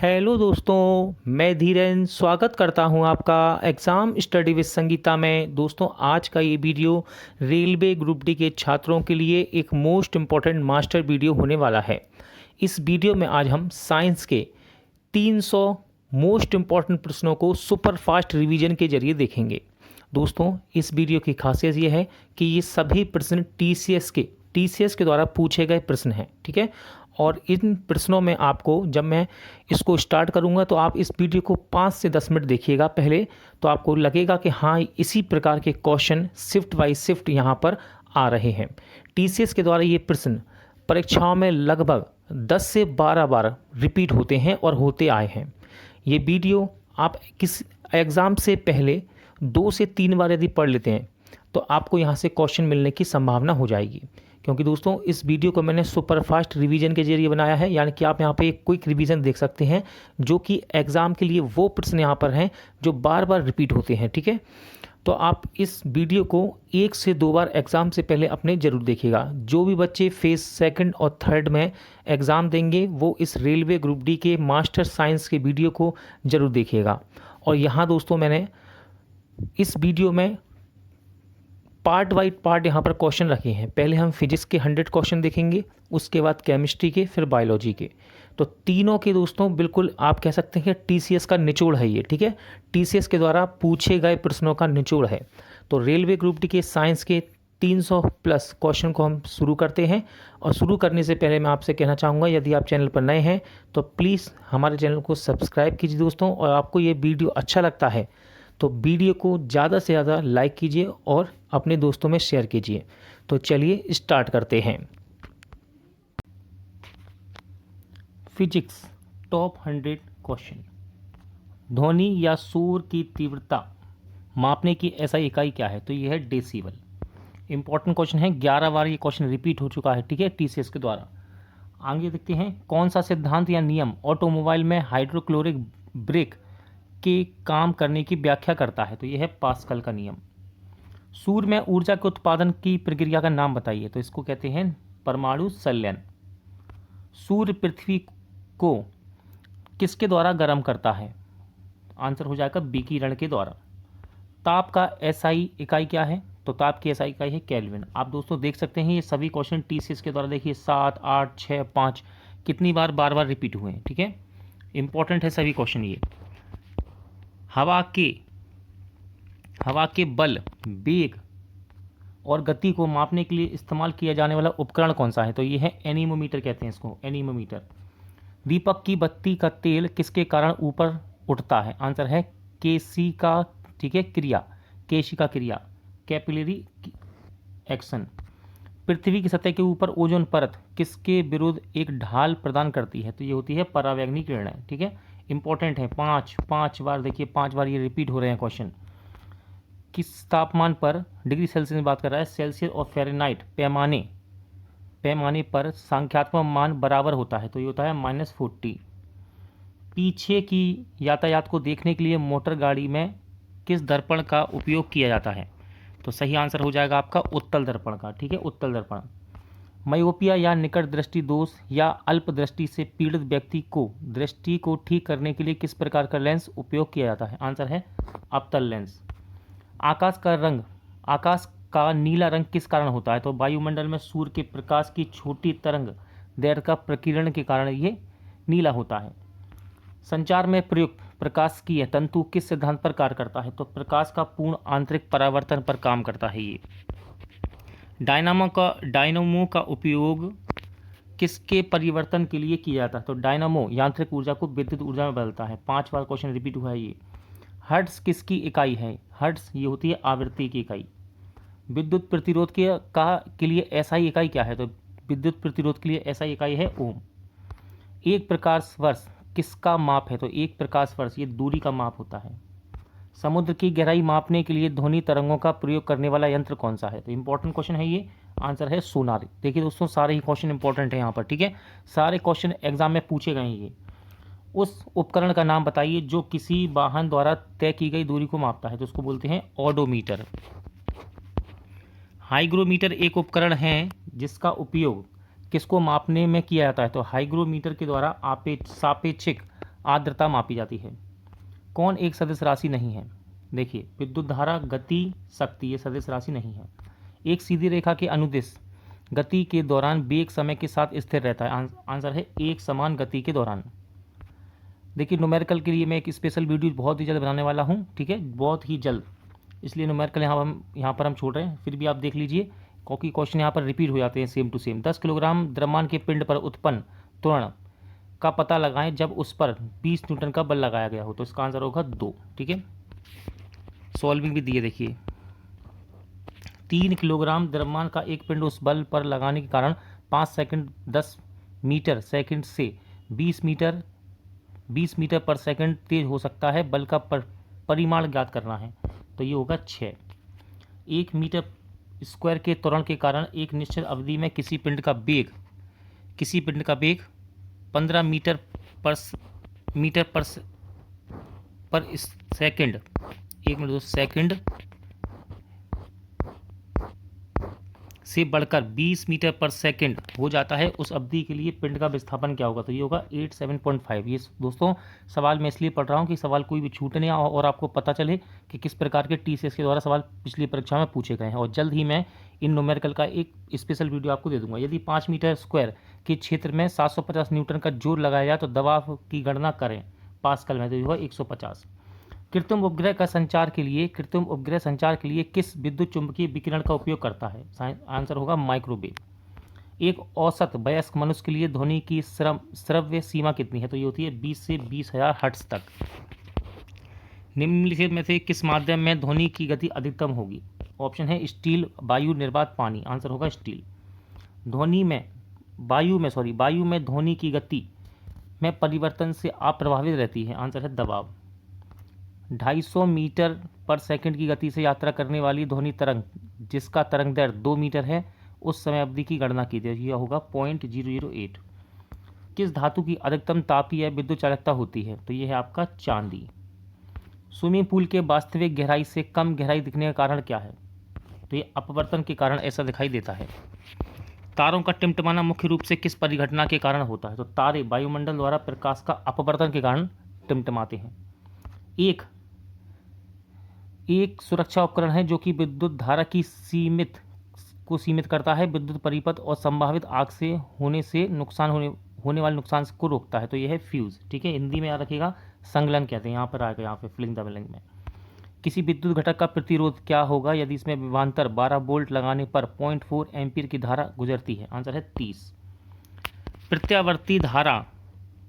Hello दोस्तों, मैं धीरेन स्वागत करता हूं आपका एग्ज़ाम स्टडी विद संगीता में। दोस्तों, आज का ये वीडियो रेलवे ग्रुप डी के छात्रों के लिए एक मोस्ट इम्पॉर्टेंट मास्टर वीडियो होने वाला है। इस वीडियो में आज हम साइंस के 300 मोस्ट इम्पॉर्टेंट प्रश्नों को सुपर फास्ट रिवीजन के जरिए देखेंगे। दोस्तों, इस वीडियो की खासियत ये है कि ये सभी प्रश्न टीसीएस के द्वारा पूछे गए प्रश्न हैं, ठीक है। और इन प्रश्नों में आपको, जब मैं इसको स्टार्ट करूंगा तो आप इस वीडियो को 5 से 10 मिनट देखिएगा पहले, तो आपको लगेगा कि हाँ, इसी प्रकार के क्वेश्चन शिफ्ट बाय शिफ्ट यहाँ पर आ रहे हैं। टीसीएस के द्वारा ये प्रश्न परीक्षाओं में लगभग 10 से 12 बार रिपीट होते हैं और होते आए हैं। ये वीडियो आप किस एग्ज़ाम से पहले 2 से 3 बार यदि पढ़ लेते हैं तो आपको यहाँ से क्वेश्चन मिलने की संभावना हो जाएगी। क्योंकि दोस्तों, इस वीडियो को मैंने सुपर फास्ट रिवीजन के जरिए बनाया है, यानी कि आप यहाँ पे एक क्विक रिवीजन देख सकते हैं, जो कि एग्ज़ाम के लिए वो प्रश्न यहाँ पर हैं जो बार बार रिपीट होते हैं, ठीक है। तो आप इस वीडियो को 1 से 2 बार एग्ज़ाम से पहले अपने ज़रूर देखिएगा। जो भी बच्चे फेज़ सेकंड और थर्ड में एग्ज़ाम देंगे वो इस रेलवे ग्रुप डी के मास्टर साइंस के वीडियो को ज़रूर देखिएगा। और यहाँ दोस्तों, मैंने इस वीडियो में पार्ट वाइज पार्ट यहाँ पर क्वेश्चन रखे हैं। पहले हम फिजिक्स के 100 क्वेश्चन देखेंगे, उसके बाद केमिस्ट्री के, फिर बायोलॉजी के। तो तीनों के दोस्तों बिल्कुल आप कह सकते हैं कि टीसीएस का निचोड़ है ये, ठीक है। टीसीएस के द्वारा पूछे गए प्रश्नों का निचोड़ है। तो रेलवे ग्रुप डी के साइंस के 300 प्लस क्वेश्चन को हम शुरू करते हैं। और शुरू करने से पहले मैं आपसे कहना चाहूँगा, यदि आप चैनल पर नए हैं तो प्लीज़ हमारे चैनल को सब्सक्राइब कीजिए दोस्तों। और आपको ये वीडियो अच्छा लगता है तो वीडियो को ज़्यादा से ज़्यादा लाइक कीजिए और अपने दोस्तों में शेयर कीजिए। तो चलिए स्टार्ट करते हैं। Physics top 100 question. ध्वनि या शोर की तीव्रता मापने की ऐसी इकाई क्या है? तो ये है डेसिबल। इंपॉर्टेंट क्वेश्चन है, 11 बार ये क्वेश्चन रिपीट हो चुका है, ठीक है, टीसीएस के द्वारा। आगे देखते हैं, कौन सा सिद्धांत या नियम ऑटोमोबाइल में हाइड्रोक्लोरिक ब्रेक के काम करने की व्याख्या करता है? तो यह है पास्कल का नियम। सूर्य में ऊर्जा के उत्पादन की प्रक्रिया का नाम बताइए? तो इसको कहते हैं परमाणु संलयन। सूर्य पृथ्वी को किसके द्वारा गर्म करता है? आंसर हो जाएगा विकिरण के द्वारा। ताप का एसआई इकाई क्या है? तो ताप की एसआई इकाई है केल्विन। आप दोस्तों देख सकते हैं ये सभी क्वेश्चन टीसीएस के द्वारा, देखिए 7, 8, 6, 5 कितनी बार बार रिपीट हुए हैं, ठीक है। इंपॉर्टेंट है सभी क्वेश्चन ये। हवा के बल, वेग और गति को मापने के लिए इस्तेमाल किया जाने वाला उपकरण कौन सा है? तो ये है एनीमोमीटर, कहते हैं इसको, एनीमोमीटर। दीपक की बत्ती का तेल किसके कारण ऊपर उठता है? आंसर है केशिका, ठीक है, केशिका क्रिया, कैपिलरी एक्शन। पृथ्वी की सतह के ऊपर ओजोन परत किसके विरुद्ध एक ढाल प्रदान करती है? तो ये होती है परावैंगनी किरणें, ठीक है। इंपॉर्टेंट है, 5 बार देखिए, 5 बार ये रिपीट हो रहे हैं क्वेश्चन। किस तापमान पर, डिग्री सेल्सियस में बात कर रहा है, सेल्सियस और फ़ारेनहाइट पैमाने पर संख्यात्मक मान बराबर होता है? तो ये होता है -40। पीछे की यातायात को देखने के लिए मोटर गाड़ी में किस दर्पण का उपयोग किया जाता है? तो सही आंसर हो जाएगा आपका उत्तल दर्पण का, ठीक है, उत्तल दर्पण। मायोपिया या निकट दृष्टि दोष या अल्प दृष्टि से पीड़ित व्यक्ति को दृष्टि को ठीक करने के लिए किस प्रकार का लेंस उपयोग किया जाता है? आंसर है अवतल लेंस। आकाश का नीला रंग किस कारण होता है? तो वायुमंडल में सूर्य के प्रकाश की छोटी तरंग दैर्ध्य का प्रकीर्णन के कारण ये नीला होता है। संचार में प्रयुक्त प्रकाश की तंतु किस सिद्धांत पर कार्य करता है? तो प्रकाश का पूर्ण आंतरिक परावर्तन पर काम करता है ये। डायनामो का उपयोग किसके परिवर्तन के लिए किया जाता है? तो डायनामो यांत्रिक ऊर्जा को विद्युत ऊर्जा में बदलता है। 5 बार क्वेश्चन रिपीट हुआ है ये। हर्ट्ज किसकी इकाई है? हर्ट्ज ये होती है आवृत्ति की इकाई। विद्युत प्रतिरोध के लिए एसआई इकाई क्या है? तो विद्युत प्रतिरोध के लिए एसआई इकाई है ओम। एक प्रकाश वर्ष किसका माप है? तो एक प्रकाश वर्ष ये दूरी का माप होता है। समुद्र की गहराई मापने के लिए ध्वनि तरंगों का प्रयोग करने वाला यंत्र कौन सा है? तो इंपॉर्टेंट क्वेश्चन है ये, आंसर है सोनार। देखिए दोस्तों, सारे ही क्वेश्चन इंपॉर्टेंट है यहाँ पर, ठीक है, सारे क्वेश्चन एग्जाम में पूछे गए हैं ये। उस उपकरण का नाम बताइए जो किसी वाहन द्वारा तय की गई दूरी को मापता है? तो उसको बोलते हैं ओडोमीटर। हाइग्रोमीटर एक उपकरण है जिसका उपयोग किसको मापने में किया जाता है? तो हाइग्रोमीटर के द्वारा सापेक्षिक आर्द्रता मापी जाती है। कौन एक सदिश राशि नहीं है? देखिए, विद्युत धारा, गति, शक्ति, ये सदिश राशि नहीं है। एक सीधी रेखा के अनुदिश गति के दौरान वेग समय के साथ स्थिर रहता है। आंसर है एक समान गति के दौरान। देखिए, न्यूमेरिकल के लिए मैं एक स्पेशल वीडियो बहुत ही जल्द बनाने वाला हूँ, ठीक है, बहुत ही जल्द, इसलिए न्यूमेरिकल यहाँ पर हम छोड़ रहे हैं। फिर भी आप देख लीजिए, क्योंकि क्वेश्चन यहाँ पर रिपीट हो जाते हैं सेम टू सेम। 10 किलोग्राम द्रव्यमान के पिंड पर उत्पन्न त्वरण का पता लगाएं जब उस पर 20 न्यूटन का बल लगाया गया हो। तो इसका आंसर होगा 2, ठीक है। सॉल्विंग भी दिए, देखिए 3 किलोग्राम द्रव्यमान का एक पिंड उस बल पर लगाने के कारण 5 सेकंड 10 मीटर सेकंड से 20 मीटर पर सेकंड तेज हो सकता है। बल का परिमाण ज्ञात करना है, तो ये होगा 6। 1 मीटर स्क्वायर के त्वरण के कारण एक निश्चित अवधि में किसी पिंड का वेग 15 मीटर पर सेकंड, 1 मिनट 2 सेकंड से बढ़कर 20 मीटर पर सेकंड हो जाता है। उस अवधि के लिए पिंड का विस्थापन क्या होगा? तो ये होगा 87.5। ये दोस्तों सवाल मैं इसलिए पढ़ रहा हूँ कि सवाल कोई भी छूटे नहीं और आपको पता चले कि किस प्रकार के TCS के द्वारा सवाल पिछली परीक्षा में पूछे गए हैं। और जल्द ही मैं इन न्यूमेरिकल का एक स्पेशल वीडियो आपको दे दूंगा। यदि 5 मीटर स्क्वायर के क्षेत्र में 750 न्यूटन का जोर लगाया जाए तो दबाव की गणना करें पास्कल में, तो ये होगा 150। कृत्रिम उपग्रह संचार के लिए किस विद्युत चुंबकीय विकिरण का उपयोग करता है? आंसर होगा माइक्रोवेव। एक औसत वयस्क मनुष्य के लिए ध्वनि की श्रव्य सीमा कितनी है? तो ये होती है 20 से 20,000 हर्ट्ज तक। निम्नलिखित में से किस माध्यम में ध्वनि की गति अधिकतम होगी? ऑप्शन है स्टील, वायु, निर्वात, पानी। आंसर होगा स्टील। वायु में ध्वनि की गति में परिवर्तन से आप प्रभावित रहती है। आंसर है दबाव। 250 मीटर पर सेकंड की गति से यात्रा करने वाली ध्वनि तरंग जिसका तरंग दैर्घ्य 2 मीटर है, उस समय अवधि की गणना कीजिए। यह होगा 0.008। किस धातु की अधिकतम तापीय विद्युत चालकता होती है? तो यह है आपका चांदी। स्विमिंग पूल के वास्तविक गहराई से कम गहराई दिखने का कारण क्या है? तो ये अपवर्तन के कारण ऐसा दिखाई देता है। तारों का टिमटिमाना मुख्य रूप से किस परिघटना के कारण होता है? तो तारे वायुमंडल द्वारा प्रकाश का अपवर्तन के कारण टिमटिमाते हैं। एक सुरक्षा उपकरण है जो कि विद्युत धारा की सीमित करता है, विद्युत परिपथ और संभावित आग से होने वाले नुकसान को रोकता है। तो यह है फ्यूज, ठीक है। हिंदी में याद रखिएगा, संगलन कहते हैं। यहाँ पर आएगा, यहाँ पे फिलिंग द ब्लैंक में। किसी विद्युत घटक का प्रतिरोध क्या होगा यदि इसमें विभवांतर 12 वोल्ट लगाने पर 0.4 एम्पीयर की धारा गुजरती है? आंसर है 30। प्रत्यावर्ती धारा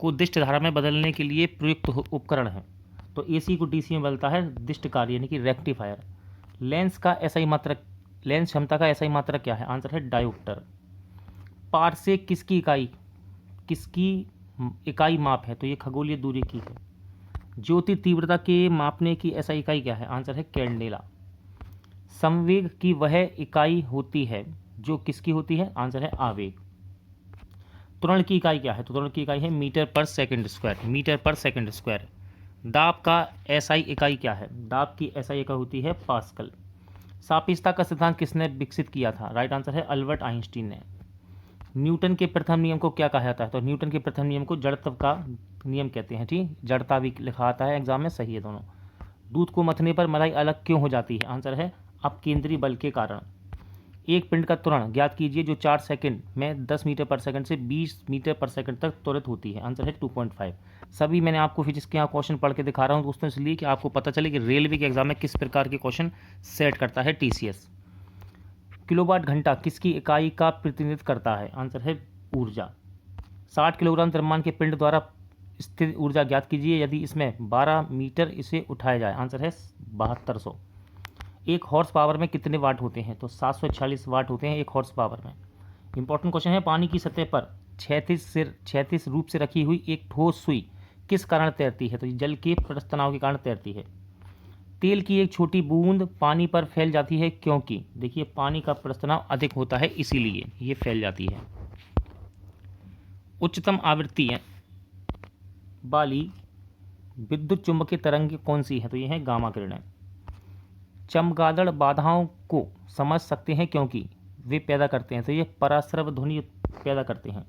को दिष्ट धारा में बदलने के लिए प्रयुक्त उपकरण है। तो AC को DC में बदलता है दिष्ट कार्य, यानी कि रेक्टिफायर। लेंस क्षमता का SI मात्रक क्या है? आंसर है डायोप्टर। पारसेक किसकी इकाई माप है? तो ये खगोलीय दूरी की है। ज्योति तीव्रता के मापने की SI इकाई क्या है? आंसर है कैंडेला। संवेग की वह इकाई होती है जो किसकी होती है? आंसर है आवेग। त्वरण की इकाई क्या है? तो त्वरण की इकाई है मीटर पर सेकंड स्क्वायर। दाब का SI इकाई क्या है? दाब की SI इकाई होती है पास्कल। सापेक्षता का सिद्धांत किसने विकसित किया था? राइट आंसर है अल्बर्ट आइंस्टीन ने। न्यूटन के प्रथम नियम को क्या कहा जाता है? तो न्यूटन के प्रथम नियम को जड़त्व का नियम कहते हैं, ठीक। जड़ता भी लिखा आता है एग्जाम में, सही है दोनों। दूध को मथने पर मलाई अलग क्यों हो जाती है? आंसर है अपकेंद्री बल के कारण। एक पिंड का त्वरण ज्ञात कीजिए जो 4 सेकंड में 10 मीटर पर सेकंड से 20 मीटर पर सेकंड तक त्वरित होती है। आंसर है 2.5। सभी मैंने आपको फिजिक्स के यहाँ क्वेश्चन पढ़ के दिखा रहा हूँ दोस्तों, इसलिए कि आपको पता चले कि रेलवे के एग्जाम में किस प्रकार के क्वेश्चन सेट करता है TCS। किलोवाट घंटा किसकी इकाई का प्रतिनिधित्व करता है? आंसर है ऊर्जा। 60 किलोग्राम द्रव्यमान के पिंड द्वारा स्थित ऊर्जा ज्ञात कीजिए यदि इसमें 12 मीटर इसे उठाया जाए। आंसर है 7200। एक हॉर्स पावर में कितने वाट होते हैं? तो 746 वाट होते हैं एक हॉर्स पावर में। इंपॉर्टेंट क्वेश्चन है, पानी की सतह पर क्षैतिज रूप से रखी हुई एक ठोस सुई किस कारण तैरती है? तो जल के प्रस्तनाव के कारण तैरती है। तेल की एक छोटी बूंद पानी पर फैल जाती है क्योंकि, देखिए पानी का प्रस्तनाव अधिक होता है इसीलिए ये फैल जाती है। उच्चतम आवृत्ति वाली विद्युत चुंबकीय तरंग कौन सी है? तो ये है गामा किरणें। चमगादड़ बाधाओं को समझ सकते हैं क्योंकि वे पैदा करते हैं, तो ये पराश्रव ध्वनि पैदा करते हैं।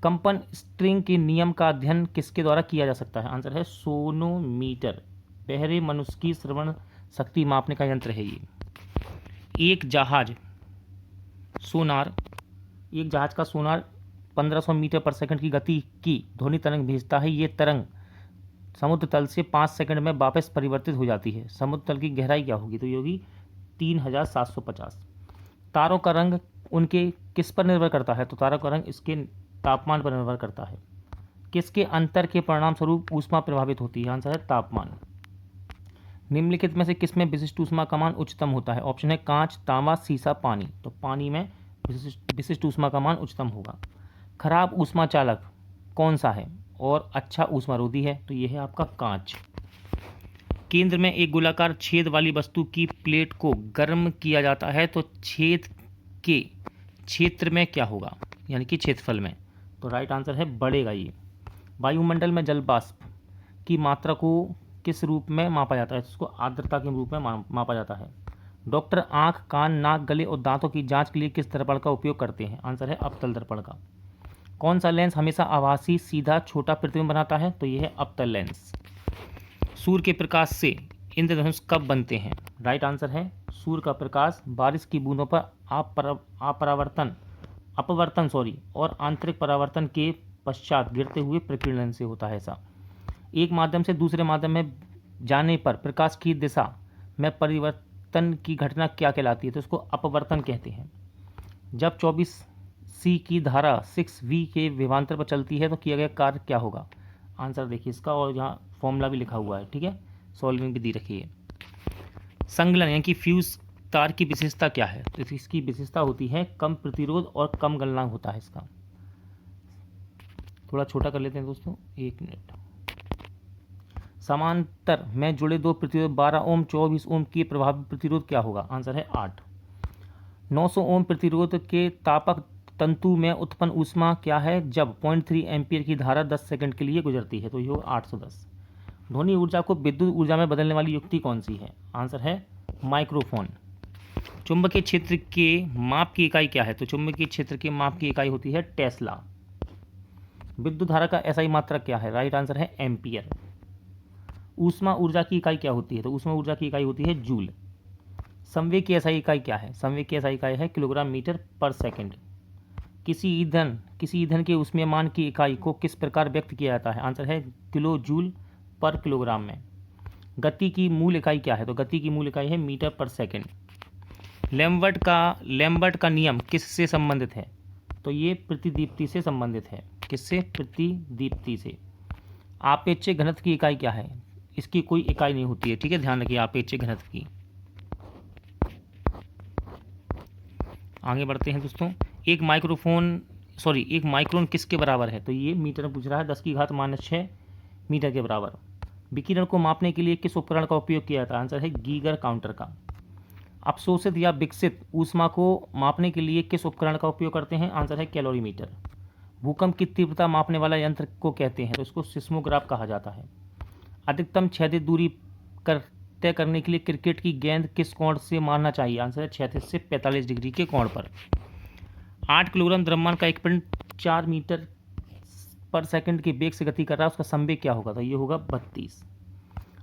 कंपन स्ट्रिंग के नियम का अध्ययन किसके द्वारा किया जा सकता है? आंसर है सोनोमीटर। बहरे मनुष्य की श्रवण शक्ति मापने का यंत्र है ये। एक जहाज का सोनार 1500 मीटर पर सेकंड की गति की ध्वनि तरंग भेजता है। ये तरंग समुद्र तल से 5 सेकंड में वापस परिवर्तित हो जाती है। समुद्र तल की गहराई क्या होगी? तो ये होगी 3750। तारों का रंग उनके किस पर निर्भर करता है? तो तारों का रंग इसके तापमान पर निर्भर करता है। किसके अंतर के परिणाम स्वरूप ऊष्मा प्रभावित होती है? आंसर है तापमान। निम्नलिखित में से किसमें विशिष्ट ऊष्मा का मान उच्चतम होता है? ऑप्शन है कांच, तांबा, सीसा, पानी। तो पानी में विशिष्ट ऊष्मा का मान उच्चतम होगा। खराब ऊष्मा चालक कौन सा है और अच्छा ऊष्मारोधी है? तो यह है आपका कांच। केंद्र में एक गोलाकार छेद वाली वस्तु की प्लेट को गर्म किया जाता है तो छेद के क्षेत्र में क्या होगा? यानी कि क्षेत्रफल में। तो राइट आंसर है बढ़ेगा ये। वायुमंडल में जल वाष्प की मात्रा को किस रूप में मापा जाता है? इसको आर्द्रता के रूप में मापा जाता है। डॉक्टर आंख, कान, नाक, गले और दांतों की जांच के लिए किस दर्पण का उपयोग करते हैं? आंसर है अवतल दर्पण का। कौन सा लेंस हमेशा आभासी, सीधा, छोटा प्रतिबिंब बनाता है? तो यह है अवतल लेंस। सूर्य के प्रकाश से इंद्रधनुष कब बनते हैं? राइट आंसर है सूर्य का प्रकाश बारिश की बूंदों पर अपवर्तन और आंतरिक परावर्तन के पश्चात गिरते हुए प्रकीर्णन से होता है। ऐसा एक माध्यम से दूसरे माध्यम में जाने पर प्रकाश की दिशा में परिवर्तन की घटना क्या कहलाती है? तो इसको अपवर्तन कहते हैं। जब 24C की धारा 6V के विभवांतर पर चलती है तो किया गया कार्य क्या होगा? आंसर देखिए इसका, और यहाँ फॉर्मूला भी लिखा हुआ है, ठीक है, सॉल्विंग भी दी रखी है। संगलन यानी कि फ्यूज तार की विशेषता क्या है? तो इसकी विशेषता होती है कम प्रतिरोध और कम गलनांक होता है इसका। थोड़ा छोटा कर लेते हैं दोस्तों, 1 मिनट। समांतर में जुड़े दो प्रतिरोध 12 ओम 24 ओम की प्रभावी प्रतिरोध क्या होगा? आंसर है 8। 900 ओम प्रतिरोध के तापक तंतु में उत्पन्न ऊष्मा क्या है जब 0.3 एम्पियर की धारा 10 सेकंड के लिए गुजरती है? तो ये होगा 810। ध्वनि ऊर्जा को विद्युत ऊर्जा में बदलने वाली युक्ति कौन सी है? आंसर है माइक्रोफोन। चुंबकीय क्षेत्र के माप की इकाई क्या है? तो चुंबकीय क्षेत्र के माप की इकाई होती है टेस्ला। विद्युत धारा का एसआई मात्रक क्या है? राइट आंसर है एम्पियर। ऊष्मा ऊर्जा की इकाई क्या होती है? तो ऊष्मा ऊर्जा की इकाई होती है जूल। संवेग की एसआई इकाई क्या है? संवेग की एसआई इकाई है किलोग्राम मीटर पर सेकंड। किसी ईंधन के ऊष्मीयमान की इकाई को किस प्रकार व्यक्त किया जाता है? आंसर है किलो जूल पर किलोग्राम में। गति की मूल इकाई क्या है? तो गति की मूल इकाई है मीटर पर सेकंड। लैम्बर्ट का नियम किससे संबंधित है? तो ये प्रतिदीप्ति से संबंधित है। किससे? प्रतिदीप्ति से। आपेक्षिक घनत्व की इकाई क्या है? इसकी कोई इकाई नहीं होती है, ठीक है, ध्यान रखिए आपेक्षिक घनत्व की। आगे बढ़ते हैं दोस्तों। एक माइक्रोन किसके बराबर है? तो ये मीटर में पूछ रहा है, 10⁻⁻6 मीटर के बराबर। विकिरण को मापने के लिए किस उपकरण का उपयोग किया जाता है? आंसर है गीगर काउंटर का। अवशोषित या विकसित ऊष्मा को मापने के लिए किस उपकरण का उपयोग करते हैं? आंसर है कैलोरीमीटर। भूकंप की तीव्रता मापने वाला यंत्र को कहते हैं? तो इसको सिस्मोग्राफ कहा जाता है। अधिकतम क्षैतिज दूरी तय करने के लिए क्रिकेट की गेंद किस कोण से मारना चाहिए? आंसर है क्षैतिज से 45 डिग्री के कोण पर। 8 किलोग्राम द्रव्यमान का एक पिंड 4 मीटर पर सेकंड के वेग से गति कर रहा है, उसका संवेग क्या होगा? तो ये होगा 32।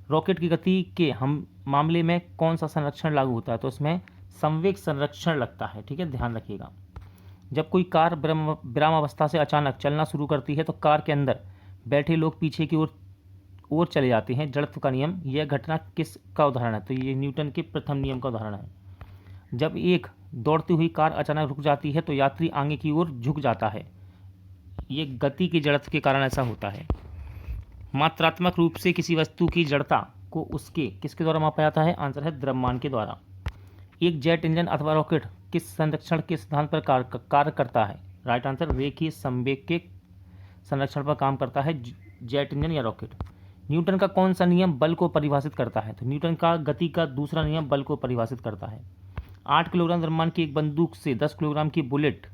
रॉकेट की गति के हम मामले में कौन सा संरक्षण लागू होता है? तो इसमें संवेग संरक्षण लगता है, ठीक है, ध्यान रखिएगा। जब कोई कार विरामावस्था से अचानक चलना शुरू करती है तो कार के अंदर बैठे लोग पीछे की ओर चले जाते हैं। जड़त्व का नियम, यह घटना किस का उदाहरण है? तो ये न्यूटन के प्रथम नियम का उदाहरण है। जब एक दौड़ती हुई कार अचानक रुक जाती है तो यात्री आगे की ओर झुक जाता है। ये गति की जड़त्व के कारण ऐसा होता है। मात्रात्मक रूप से किसी वस्तु की जड़ता को उसके किसके द्वारा मापा जाता है? आंसर है द्रव्यमान के द्वारा। एक जेट इंजन अथवा रॉकेट किस संरक्षण के सिद्धांत पर कार्य करता है? राइट आंसर रेखीय संवेग के संरक्षण पर काम करता है जेट इंजन या रॉकेट। न्यूटन का कौन सा नियम बल को परिभाषित करता है? तो न्यूटन का गति का दूसरा नियम बल को परिभाषित करता है। 8 किलोग्राम द्रव्यमान की एक बंदूक से 10 ग्राम की बुलेट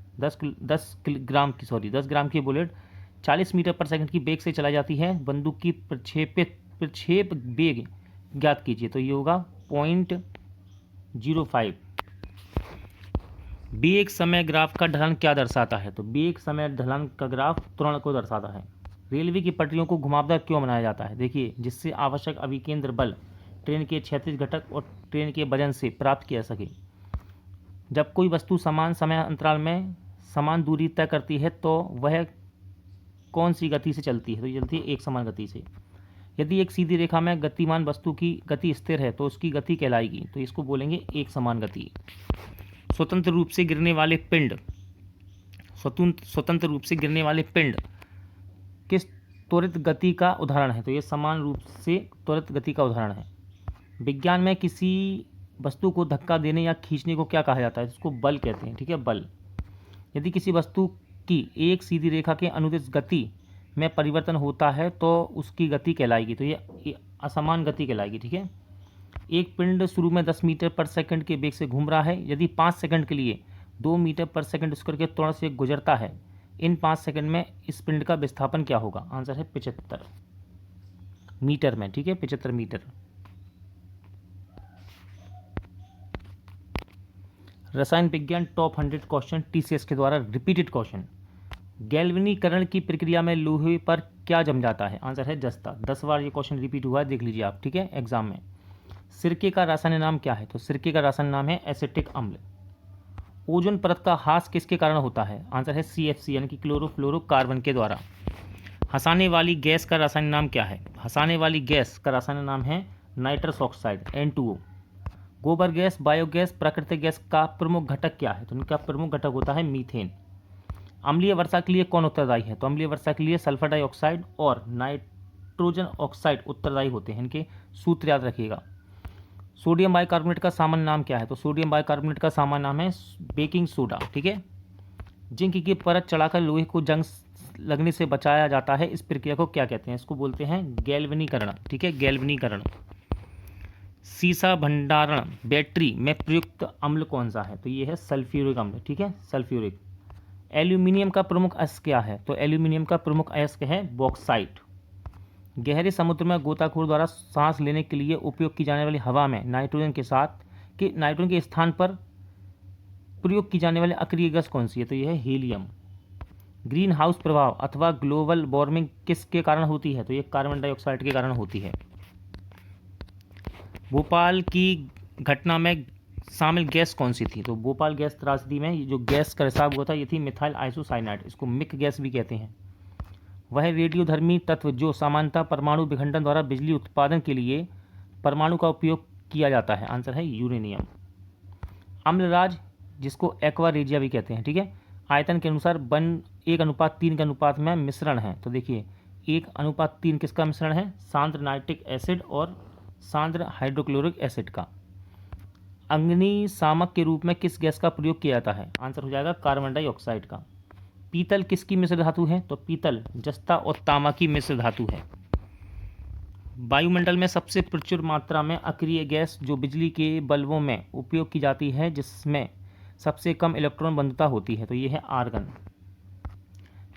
40 मीटर पर सेकंड की वेग से चलाई जाती है। बंदूक की प्रक्षेप वेग ज्ञात कीजिए। तो ये होगा 0.05। वेग समय ग्राफ का ढलान क्या दर्शाता है? तो वेग समय ढलान का ग्राफ त्वरण को दर्शाता है। रेलवे की पटरियों को घुमावदार क्यों बनाया जाता है? देखिए, जिससे आवश्यक अभिकेंद्र बल ट्रेन के क्षैतिज घटक और ट्रेन के वजन से प्राप्त किया सके। जब कोई वस्तु समान समय अंतराल में समान दूरी तय करती है तो वह कौन सी गति से चलती है? तो ये चलती है एक समान गति से। यदि एक सीधी रेखा में गतिमान वस्तु की गति स्थिर है तो उसकी गति कहलाएगी, तो इसको बोलेंगे एक समान गति। स्वतंत्र रूप से गिरने वाले पिंड स्वतंत्र रूप से गिरने वाले पिंड किस त्वरित गति का उदाहरण है? तो ये समान रूप से त्वरित गति का उदाहरण है। विज्ञान में किसी वस्तु को धक्का देने या खींचने को क्या कहा जाता है? इसको बल कहते हैं, ठीक है, बल। यदि किसी वस्तु की एक सीधी रेखा के अनुदिश गति में परिवर्तन होता है तो उसकी गति कहलाएगी, तो ये असमान गति कहलाएगी, ठीक है। एक पिंड शुरू में 10 मीटर पर सेकंड के वेग से घूम रहा है। यदि 5 सेकंड के लिए 2 मीटर पर सेकंड स्क्वायर के त्वरण से गुजरता है, इन 5 सेकंड में इस पिंड का विस्थापन क्या होगा? आंसर है 75 मीटर में, ठीक है, 75 मीटर। रसायन विज्ञान टॉप 100 क्वेश्चन टीसीएस के द्वारा रिपीटेड क्वेश्चन। गैल्वेनीकरण की प्रक्रिया में लोहे पर क्या जम जाता है? आंसर है जस्ता। 10 बार ये क्वेश्चन रिपीट हुआ है, देख लीजिए आप, ठीक है, एग्जाम में। सिरके का रासायनिक नाम क्या है? तो सिरके का रासायनिक नाम है एसिटिक अम्ल। ओजोन परत का ह्रास किसके कारण होता है? आंसर है CFC यानी कि क्लोरोफ्लोरोकार्बन के द्वारा। हंसाने वाली गैस का रासायनिक नाम क्या है? हंसाने वाली गैस का रासायनिक नाम है नाइट्रस ऑक्साइड, N2O। गोबर गैस, बायोगैस, प्राकृतिक गैस का प्रमुख घटक क्या है? तो इनका प्रमुख घटक होता है मीथेन। अम्लीय वर्षा के लिए कौन उत्तरदायी है? तो अम्लीय वर्षा के लिए सल्फर डाइऑक्साइड और नाइट्रोजन ऑक्साइड उत्तरदायी होते हैं। इनके सूत्र याद रखिएगा। सोडियम बाइकार्बोनेट का सामान्य नाम क्या है? तो सोडियम बाइकार्बोनेट का सामान्य नाम है बेकिंग सोडा, ठीक है। जिंक की परत चढ़ाकर लोहे को जंग लगने से बचाया जाता है, इस प्रक्रिया को क्या कहते हैं? इसको बोलते हैं गैल्वेनीकरण, ठीक है, गैल्वेनीकरण। सीसा भंडारण बैटरी में प्रयुक्त अम्ल कौन सा है? तो ये है सल्फ्यूरिक अम्ल, ठीक है, सल्फ्यूरिक। एल्यूमिनियम का प्रमुख अयस्क क्या है? तो एल्यूमिनियम का प्रमुख अयस्क है बॉक्साइट। गहरे समुद्र में गोताखोर द्वारा सांस लेने के लिए उपयोग की जाने वाली हवा में नाइट्रोजन के स्थान पर प्रयोग की जाने वाली अक्रिय गैस कौन सी है? तो यह है हीलियम। ग्रीन हाउस प्रभाव अथवा ग्लोबल वार्मिंग किसके कारण होती है? तो ये कार्बन डाइऑक्साइड के कारण होती है। भोपाल की घटना में शामिल गैस कौन सी थी? तो भोपाल गैस त्रासदी में जो गैस का रिसाव हुआ था ये थी मिथाइल आइसोसाइनाइड, इसको मिक गैस भी कहते हैं। वह रेडियोधर्मी तत्व जो सामान्यतः परमाणु विखंडन द्वारा बिजली उत्पादन के लिए परमाणु का उपयोग किया जाता है, आंसर है यूरेनियम। अम्लराज, जिसको एक्वा रेजिया भी कहते हैं, ठीक है, आयतन के अनुसार 1:3 के अनुपात में मिश्रण है। तो देखिए 1:3 किसका मिश्रण है? सांद्र नाइट्रिक एसिड और सांद्र हाइड्रोक्लोरिक एसिड का। अग्निशामक के रूप में किस गैस का प्रयोग किया जाता है? आंसर हो जाएगा कार्बन डाइऑक्साइड का। पीतल किसकी मिश्र धातु है? तो पीतल जस्ता और तांबा की मिश्र धातु है। वायुमंडल में सबसे प्रचुर मात्रा में अक्रिय गैस जो बिजली के बल्बों में उपयोग की जाती है, जिसमें सबसे कम इलेक्ट्रॉन बंधुता होती है, तो ये है आर्गन।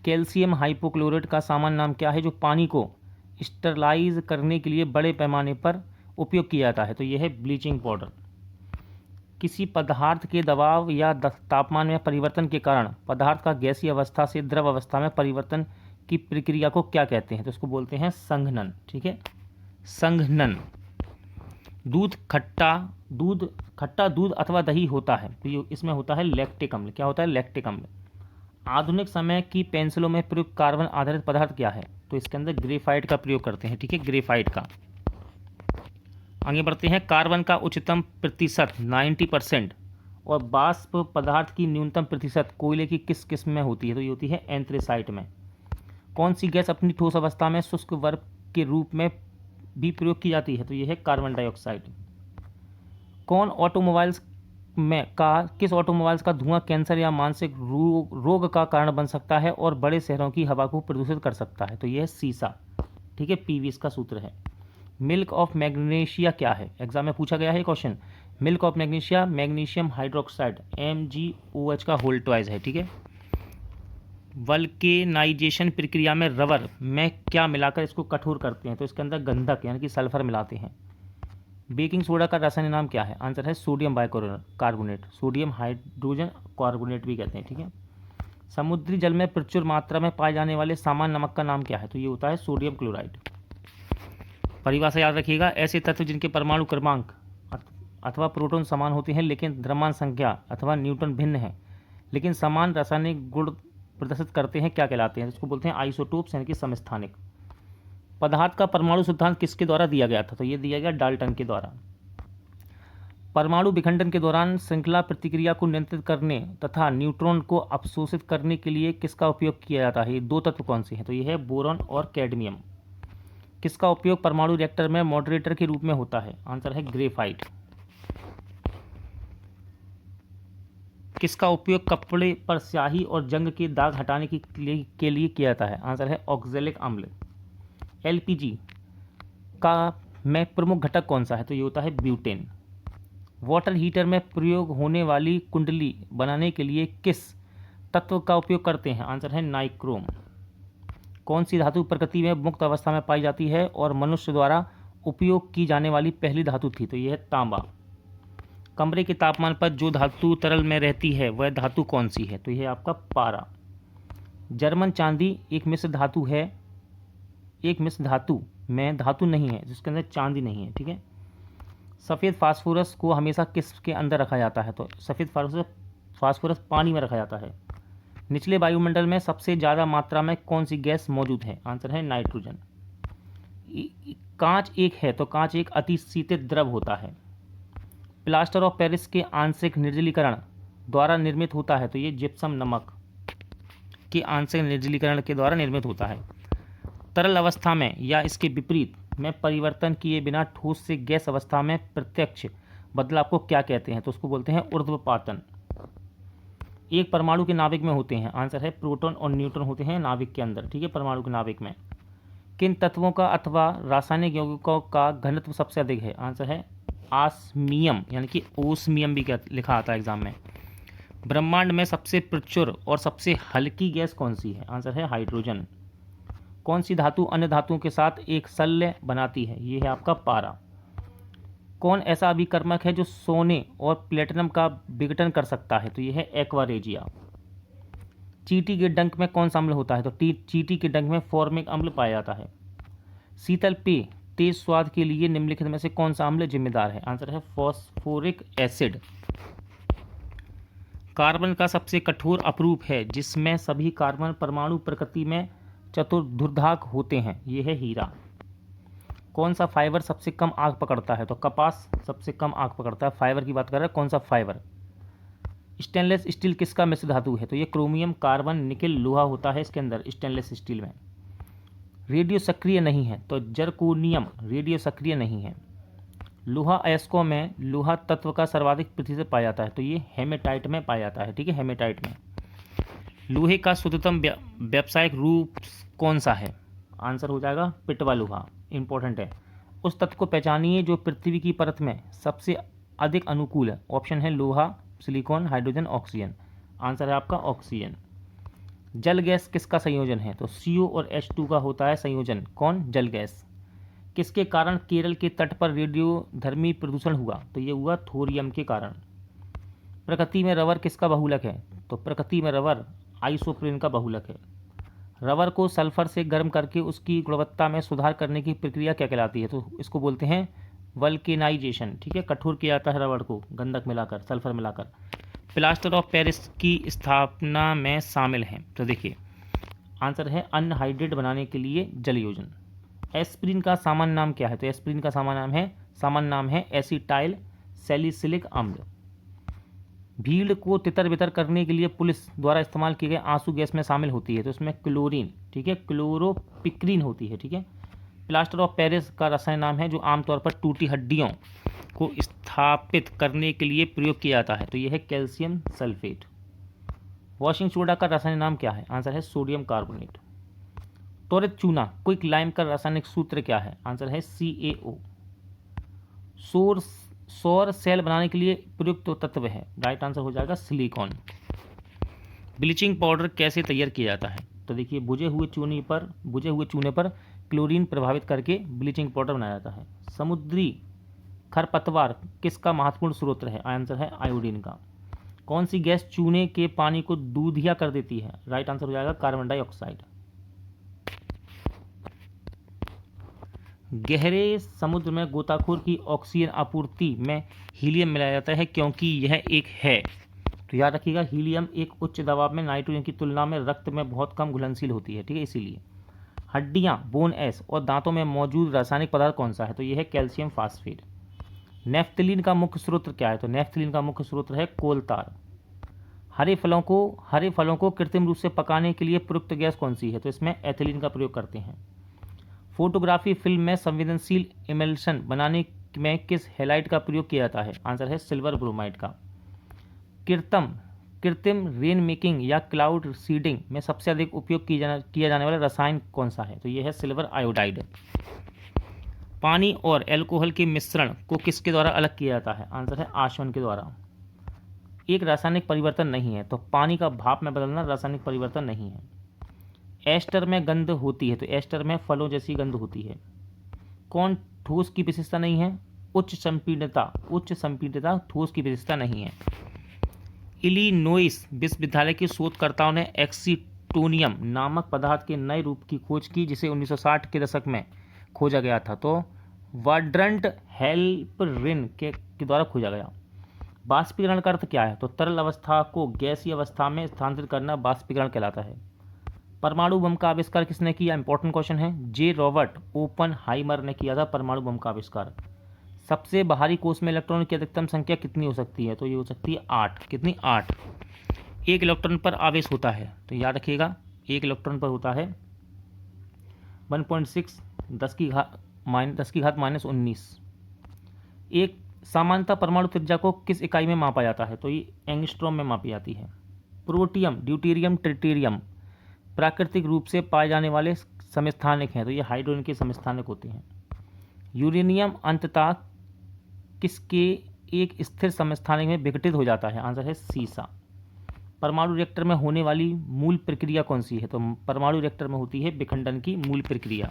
कैल्शियम हाइपोक्लोराइट का सामान्य नाम क्या है जो पानी को स्टरलाइज करने के लिए बड़े पैमाने पर उपयोग किया जाता है? तो यह है ब्लीचिंग पाउडर। किसी पदार्थ के दबाव या तापमान में परिवर्तन के कारण पदार्थ का गैसीय अवस्था से द्रव अवस्था में परिवर्तन की प्रक्रिया को क्या कहते हैं? तो इसको बोलते हैं संघनन, ठीक है, संघनन। खट्टा दूध अथवा दही होता है, तो इसमें होता है लैक्टिक अम्ल। क्या होता है? लैक्टिक अम्ल। आधुनिक समय की पेंसिलों में प्रयुक्त कार्बन आधारित पदार्थ क्या है? तो इसके अंदर ग्रेफाइट का प्रयोग करते हैं, ठीक है, ग्रेफाइट का। आगे बढ़ते हैं। कार्बन का उच्चतम प्रतिशत 90% और वाष्प पदार्थ की न्यूनतम प्रतिशत कोयले की किस किस्म में होती है? तो ये होती है एंथ्रेसाइट में। कौन सी गैस अपनी ठोस अवस्था में शुष्क वर्ग के रूप में भी प्रयोग की जाती है? तो ये है कार्बन डाइऑक्साइड। किस ऑटोमोबाइल्स का धुआं कैंसर या मानसिक रोग का कारण बन सकता है और बड़े शहरों की हवा को प्रदूषित कर सकता है? तो यह है सीसा, ठीक है, PV इसका सूत्र है। मिल्क ऑफ मैग्नीशिया क्या है? एग्जाम में पूछा गया है question. Milk of magnesia magnesium hydroxide MgOH का होल ट्वाइस है, ठीक है। वल्केनाइजेशन प्रक्रिया में रबर में क्या मिलाकर इसको कठोर करते हैं? तो इसके अंदर गंधक यानी कि सल्फर मिलाते हैं। बेकिंग सोडा का रासायनिक नाम क्या है? आंसर है sodium bicarbonate, sodium hydrogen carbonate भी कहते हैं, ठीक है। समुद्री जल में प्रचुर मात्रा में पाए जाने वाले सामान्य नमक का नाम क्या है? तो ये होता है सोडियम क्लोराइड। परिभाषा याद रखिएगा, ऐसे तत्व जिनके परमाणु क्रमांक अथवा प्रोटॉन समान होते हैं लेकिन द्रव्यमान संख्या अथवा न्यूटन भिन्न है लेकिन समान रासायनिक गुण प्रदर्शित करते हैं, क्या कहलाते हैं? इसको बोलते हैं आइसोटोप्स, यानी कि समस्थानिक। पदार्थ का परमाणु सिद्धांत किसके द्वारा दिया गया था? तो ये दिया गया डाल्टन के द्वारा। परमाणु विखंडन के दौरान श्रृंखला प्रतिक्रिया को नियंत्रित करने तथा न्यूट्रॉन को अवशोषित करने के लिए किसका उपयोग किया जाता है? ये दो तत्व कौन से हैं? तो ये है बोरॉन और कैडमियम। किसका उपयोग परमाणु रिएक्टर में मॉडरेटर के रूप में होता है? आंसर है ग्रेफाइट। किसका उपयोग कपड़े पर स्याही और जंग के दाग हटाने के लिए किया जाता है? आंसर है ऑक्जेलिक अम्ल। एलपीजी का में प्रमुख घटक कौन सा है? तो ये होता है ब्यूटेन। वाटर हीटर में प्रयोग होने वाली कुंडली बनाने के लिए किस तत्व का उपयोग करते हैं? आंसर है नाइक्रोम। कौन सी धातु प्रकृति में मुक्त अवस्था में पाई जाती है और मनुष्य द्वारा उपयोग की जाने वाली पहली धातु थी? तो यह है तांबा। कमरे के तापमान पर जो धातु तरल में रहती है वह धातु कौन सी है? तो यह है आपका पारा। जर्मन चांदी एक मिश्र धातु है, एक मिश्र धातु में धातु नहीं है जिसके अंदर चांदी नहीं है, ठीक है। सफ़ेद फास्फोरस को हमेशा किसके अंदर रखा जाता है? तो सफ़ेद फास्फोरस पानी में रखा जाता है। निचले वायुमंडल में सबसे ज़्यादा मात्रा में कौन सी गैस मौजूद है? आंसर है नाइट्रोजन। कांच एक है तो कांच एक अतिशीतित द्रव होता है। प्लास्टर ऑफ पेरिस के आंशिक निर्जलीकरण द्वारा निर्मित होता है, तो ये जिप्सम नमक के आंशिक निर्जलीकरण के द्वारा निर्मित होता है। तरल अवस्था में या इसके विपरीत में परिवर्तन किए बिना ठोस से गैस अवस्था में प्रत्यक्ष बदलाव को क्या कहते हैं? तो उसको बोलते हैं ऊर्ध्वपातन। एक परमाणु के नाभिक में होते हैं, आंसर है प्रोटॉन और न्यूट्रॉन होते हैं नाभिक के अंदर, ठीक है, परमाणु के नाभिक में। किन तत्वों का अथवा रासायनिक यौगिकों का घनत्व सबसे अधिक है? आंसर है आस्मियम, यानी कि ओस्मियम भी क्या लिखा आता है एग्जाम में। ब्रह्मांड में सबसे प्रचुर और सबसे हल्की गैस कौन सी है? आंसर है हाइड्रोजन। कौन सी धातु अन्य धातुओं के साथ एक शल्य बनाती है? ये है आपका पारा। कौन ऐसा अभिकर्मक है जो सोने और प्लेटिनम का विघटन कर सकता है? तो यह है एक्वारेजिया। चींटी के डंक में कौन सा अम्ल होता है? तो चींटी के डंक में फॉर्मिक अम्ल पाया जाता है। शीतल पेय तेज स्वाद के लिए निम्नलिखित में से कौन सा अम्ल जिम्मेदार है? आंसर है फॉस्फोरिक एसिड। कार्बन का सबसे कठोर अपरूप है जिसमें सभी कार्बन परमाणु प्रकृति में चतुर्ध्रुवाक होते हैं, यह है हीरा। कौन सा फाइबर सबसे कम आग पकड़ता है? तो कपास सबसे कम आग पकड़ता है। फाइबर की बात कर रहे हैं, कौन सा फाइबर? स्टेनलेस स्टील किसका मिश्र धातु है? तो ये क्रोमियम, कार्बन, निकेल, लोहा होता है इसके अंदर स्टेनलेस स्टील में। रेडियो सक्रिय नहीं है तो जर्कोनियम रेडियो सक्रिय नहीं है। लोहा अयस्कों में लोहा तत्व का सर्वाधिक प्रतिशत पाया जाता है, तो ये हेमेटाइट में पाया जाता है, ठीक है, हेमेटाइट में। लोहे का शुद्धतम व्यावसायिक रूप कौन सा है? आंसर हो जाएगा पिटवा लोहा, इंपॉर्टेंट है। उस तत्व को पहचानिए जो पृथ्वी की परत में सबसे अधिक अनुकूल है। ऑप्शन है लोहा, सिलिकॉन, हाइड्रोजन, ऑक्सीजन। आंसर है आपका ऑक्सीजन। जल गैस किसका संयोजन है? तो CO और H2 का होता है संयोजन। कौन? जल गैस। किसके कारण केरल के तट पर रेडियोधर्मी प्रदूषण हुआ? तो ये हुआ थोरियम के कारण। प्रकृति में रबर किसका बहुलक है? तो प्रकृति में रबर आइसोप्रीन का बहुलक है। रबर को सल्फर से गर्म करके उसकी गुणवत्ता में सुधार करने की प्रक्रिया क्या कहलाती है? तो इसको बोलते हैं वल्केनाइजेशन, ठीक है, कठोर किया जाता है रबर को गंधक मिलाकर, सल्फर मिलाकर। प्लास्टर ऑफ पेरिस की स्थापना में शामिल हैं, तो देखिए आंसर है अनहाइड्रेट बनाने के लिए जल योजन। एस्प्रिन का सामान्य नाम क्या है? तो एस्प्रिन का सामान्य नाम है एसिटाइल सैलिसिलिक अम्ल। भीड़ को तितर बितर करने के लिए पुलिस द्वारा इस्तेमाल किए गए आंसू गैस में शामिल होती है, तो इसमें क्लोरीन, ठीक है, क्लोरोपिक्रीन होती है, ठीक है। प्लास्टर ऑफ पेरिस का रसायन नाम है जो आमतौर पर टूटी हड्डियों को स्थापित करने के लिए प्रयोग किया जाता है, तो यह है कैल्शियम सल्फेट। वॉशिंग सोडा का रासायनिक नाम क्या है? आंसर है सोडियम कार्बोनेट। त्वरित चूना क्विक लाइम का रासायनिक सूत्र क्या है? आंसर है CaO। सौर सेल बनाने के लिए प्रयुक्त तत्व है, राइट आंसर हो जाएगा सिलिकॉन। ब्लीचिंग पाउडर कैसे तैयार किया जाता है? तो देखिए बुझे हुए चूने पर क्लोरीन प्रभावित करके ब्लीचिंग पाउडर बनाया जाता है। समुद्री खरपतवार किसका महत्वपूर्ण स्रोत है? आंसर है आयोडीन का। कौन सी गैस चूने के पानी को दूधिया कर देती है? राइट आंसर हो जाएगा कार्बन डाइऑक्साइड। गहरे समुद्र में गोताखोर की ऑक्सीजन आपूर्ति में हीलियम मिलाया जाता है क्योंकि यह एक है। तो याद रखिएगा, हीलियम एक उच्च दबाव में नाइट्रोजन की तुलना में रक्त में बहुत कम घुलनशील होती है, ठीक है, इसीलिए। हड्डियां, बोन एस और दांतों में मौजूद रासायनिक पदार्थ कौन सा है? तो यह है कैल्शियम फास्फेट। नेफ्थलीन का मुख्य स्रोत क्या है? तो नेफ्थलीन का मुख्य स्रोत है कोलतार। हरे फलों को कृत्रिम रूप से पकाने के लिए प्रयुक्त गैस कौन सी है? तो इसमें एथिलीन का प्रयोग करते हैं। फोटोग्राफी फिल्म में संवेदनशील इमल्शन बनाने में किस हैलाइड का प्रयोग किया जाता है? आंसर है सिल्वर ब्रोमाइड का। कृत्रिम रेन मेकिंग या क्लाउड सीडिंग में सबसे अधिक उपयोग किया जाने वाला रसायन कौन सा है? तो यह है सिल्वर आयोडाइड। पानी और एल्कोहल के मिश्रण को किसके द्वारा अलग किया जाता है? आंसर है आशवन के द्वारा। एक रासायनिक परिवर्तन नहीं है, तो पानी का भाप में बदलना रासायनिक परिवर्तन नहीं है। एस्टर में गंध होती है, तो एस्टर में फलों जैसी गंध होती है। कौन ठोस की विशेषता नहीं है? उच्च संपीड़ितता ठोस की विशेषता नहीं है। इलिनोइस विश्वविद्यालय के शोधकर्ताओं ने एक्सीटोनियम नामक पदार्थ के नए रूप की खोज की जिसे 1960 के दशक में खोजा गया था, तो वाड्रंट हेल्परिन के द्वारा खोजा गया। बाष्पीकरण का अर्थ क्या है? तो तरल अवस्था को गैसीय अवस्था में स्थानांतरित करना बाष्पीकरण कहलाता है। परमाणु बम का आविष्कार किसने किया? इंपॉर्टेंट क्वेश्चन है। जे रॉबर्ट ओपनहाइमर ने किया था परमाणु बम का आविष्कार। सबसे बाहरी कोष में इलेक्ट्रॉन की अधिकतम संख्या कितनी हो सकती है? तो ये हो सकती है 8। कितनी? 8। एक इलेक्ट्रॉन पर आवेश होता है, तो याद रखिएगा, एक इलेक्ट्रॉन पर होता है 1.6 10 की घात -19। एक सामान्यतः परमाणु त्रिज्या को किस इकाई में मापा जाता है? तो ये एंगस्ट्रॉम में मापी जाती है। प्रोटियम, ड्यूटेरियम, ट्रिटियम प्राकृतिक रूप से पाए जाने वाले समस्थानिक हैं, तो ये हाइड्रोजन के समस्थानिक होते हैं। यूरेनियम अंततः किसके एक स्थिर समस्थानिक में विघटित हो जाता है? आंसर है सीसा। परमाणु रिएक्टर में होने वाली मूल प्रक्रिया कौन सी है? तो परमाणु रिएक्टर में होती है विखंडन की मूल प्रक्रिया।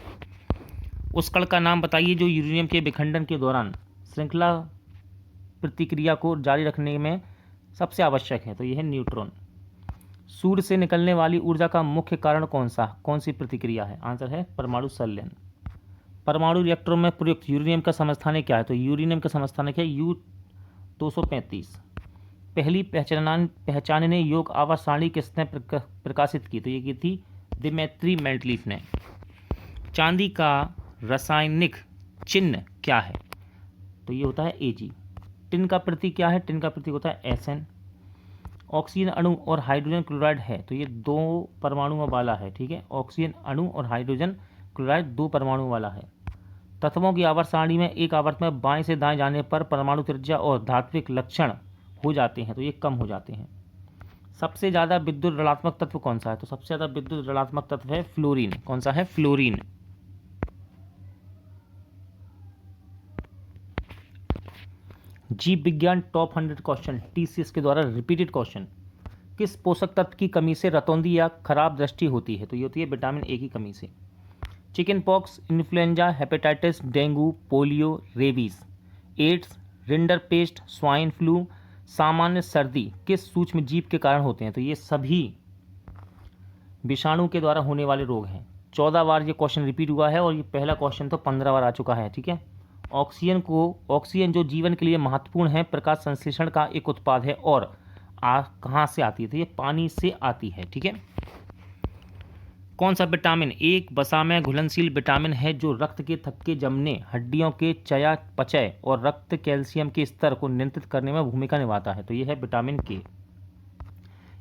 उस कण का नाम बताइए जो यूरेनियम के विखंडन के दौरान श्रृंखला प्रतिक्रिया को जारी रखने में सबसे आवश्यक है, तो यह है न्यूट्रॉन। सूर्य से निकलने वाली ऊर्जा का मुख्य कारण कौन सी प्रतिक्रिया है? आंसर है परमाणु संलयन। परमाणु रिएक्टरों में प्रयुक्त यूरेनियम का समस्थानिक क्या है? तो यूरेनियम का समस्थानिक है U-235। पहली पहचानने योग्य आवास सारणी किसने प्रकाशित की? तो ये की थी दिमेत्री मेंडलीफ ने। चांदी का रासायनिक चिन्ह क्या है? तो ये होता है Ag। टिन का प्रतीक क्या है? टिन का प्रतीक होता है Sn। ऑक्सीजन अणु और हाइड्रोजन क्लोराइड है, तो ये 2 परमाणुओं वाला है, ठीक है। ऑक्सीजन अणु और हाइड्रोजन क्लोराइड 2 परमाणुओं वाला है। तत्वों की आवर्त सारणी में एक आवर्त में बाएं से दाएं जाने पर परमाणु त्रिज्या और धात्विक लक्षण हो जाते हैं, तो ये कम हो जाते हैं। सबसे ज़्यादा विद्युत ऋणात्मक तत्व कौन सा है? तो सबसे ज़्यादा विद्युत ऋणात्मक तत्व है फ्लोरीन। कौन सा है? फ्लोरीन। जीव विज्ञान टॉप 100 क्वेश्चन TCS के द्वारा रिपीटेड क्वेश्चन। किस पोषक तत्व की कमी से रतौंधी या खराब दृष्टि होती है? तो ये होती है विटामिन A की कमी से। Chicken pox, influenza, hepatitis, dengue, polio, rabies, AIDS, rinderpest, swine flu, सामान्य सर्दी किस सूक्ष्म जीव के कारण होते हैं? तो ये सभी विषाणु के द्वारा होने वाले रोग हैं। 14 बार ये क्वेश्चन रिपीट हुआ है और ये पहला क्वेश्चन तो 15 बार आ चुका है, ठीक है। ऑक्सीजन जो जीवन के लिए महत्वपूर्ण है, प्रकाश संश्लेषण का एक उत्पाद है और कहाँ से आती है? तो ये पानी से आती है, ठीक है। कौन सा विटामिन एक वसा में घुलनशील विटामिन है जो रक्त के थक्के जमने, हड्डियों के चयापचय और रक्त कैल्शियम के स्तर को नियंत्रित करने में भूमिका निभाता है? तो ये है विटामिन के।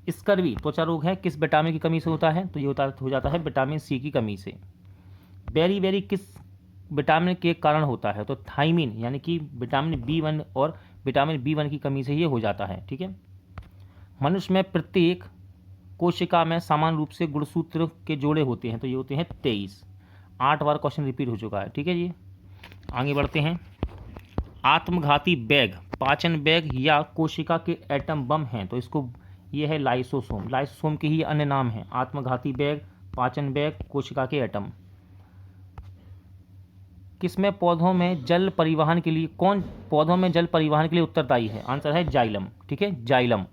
स्कर्वी त्वचा रोग है, किस विटामिन की कमी से होता है? तो ये हो जाता है विटामिन सी की कमी से। बेरी किस विटामिन के कारण होता है? तो थाइमिन यानी कि विटामिन B1 और विटामिन B1 की कमी से ये हो जाता है, ठीक है। मनुष्य में प्रत्येक कोशिका में समान रूप से गुणसूत्र के जोड़े होते हैं, तो ये होते हैं 23। 8 बार क्वेश्चन रिपीट हो चुका है, ठीक है जी। आगे बढ़ते हैं। आत्मघाती बैग पाचन बैग या कोशिका के एटम बम हैं, तो इसको ये है लाइसोसोम। लाइसोसोम के ही अन्य नाम हैं आत्मघाती बैग, पाचन बैग, कोशिका के एटम। किसमें पौधों में जल परिवहन के लिए, कौन पौधों में जल परिवहन के लिए उत्तरदायी है? आंसर है जाइलम। ठीक है, जाइलम।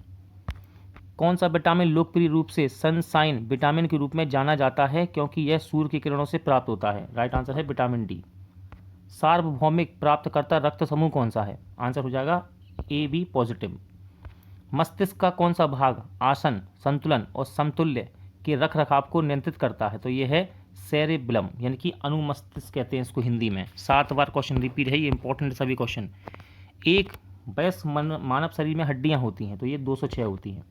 कौन सा विटामिन लोकप्रिय रूप से सनसाइन विटामिन के रूप में जाना जाता है क्योंकि यह सूर्य की किरणों से प्राप्त होता है? राइट आंसर है विटामिन डी। सार्वभौमिक प्राप्तकर्ता रक्त समूह कौन सा है? आंसर हो जाएगा ए बी पॉजिटिव। मस्तिष्क का कौन सा भाग आसन, संतुलन और समतुल्य के रख रखाव को नियंत्रित करता है? तो ये है सेरेब्रम, यानी कि अनुमस्तिष्क कहते हैं इसको हिंदी में। 7 बार क्वेश्चन रिपीट है, ये इंपॉर्टेंट सभी क्वेश्चन। एक वयस्क मानव शरीर में हड्डियां होती हैं, तो ये 206 होती हैं।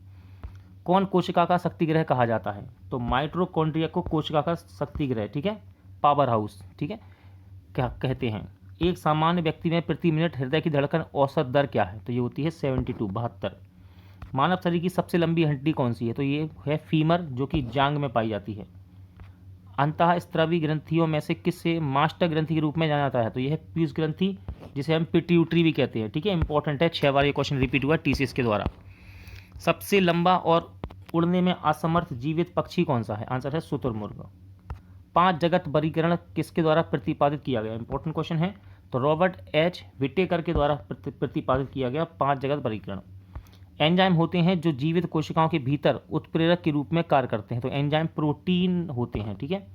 कौन कोशिका का शक्तिगृह कहा जाता है? तो माइटोकॉन्ड्रिया को कोशिका का शक्तिगृह, ठीक है, पावर हाउस, ठीक है, क्या कहते हैं। एक सामान्य व्यक्ति में प्रति मिनट हृदय की धड़कन औसत दर क्या है? तो ये होती है 72। मानव शरीर की सबसे लंबी हड्डी कौन सी है? तो ये है फीमर, जो कि जांग में पाई जाती है। अंतःस्रावी ग्रंथियों में से किससे मास्टर ग्रंथि के रूप में जाना जाता है? तो ये है पीयूष ग्रंथि, जिसे हम पिट्यूटरी भी कहते हैं। ठीक है, इंपॉर्टेंट है, 6 बार ये क्वेश्चन रिपीट हुआ टीसीएस के द्वारा। सबसे लंबा और उड़ने में असमर्थ जीवित पक्षी कौन सा है? आंसर है शुतुरमुर्ग। 5 जगत वर्गीकरण किसके द्वारा प्रतिपादित किया गया? इंपॉर्टेंट क्वेश्चन है। तो रॉबर्ट एच विटेकर के द्वारा प्रतिपादित किया गया 5 जगत वर्गीकरण। एंजाइम होते हैं जो जीवित कोशिकाओं के भीतर उत्प्रेरक के रूप में कार्य करते हैं, तो एंजाइम प्रोटीन होते हैं। ठीक है,